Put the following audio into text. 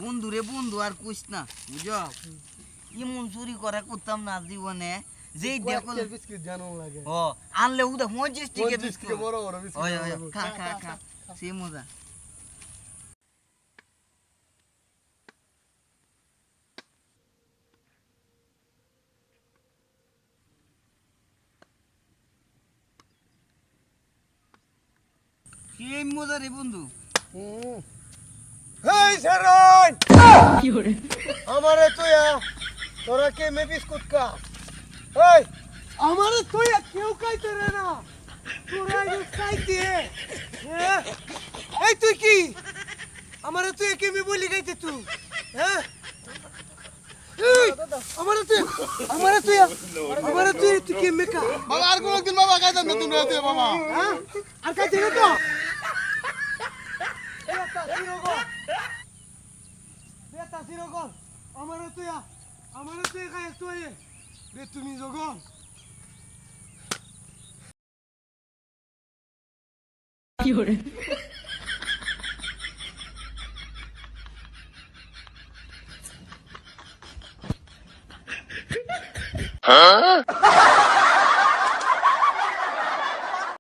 বন্ধু রে বন্ধু আর কইস না বুঝো এমন চুরি করা করতাম না জীবনে যেই দেখল বিস্কিট জানো লাগে ও আনলে উদা 25 টাকা বিস্কুট বড় বড় বিস্কিট ওই ওই খা খা খা সে মজা কি মজা রে বন্ধু হেই শরণ কি হরে আমারে তুইয়া তোরা কে মে বিস্কুট কা এই আমারে তুইয়া কেউ খাইতে রে না তোরা কেউ খাইতে এই তুই কি আমারে তুই কে মে বলি খাইতে তুই হ্যাঁ আমারে তুই কে মে কা বাবা আর কোনদিন বাবা খাইতাম না তুমি রাতে বাবা হ্যাঁ আর খাইতে না তো বেটা সিরগল আমারে তুই খাই তুই বে তুমি জগল কি হরে হ্যাঁ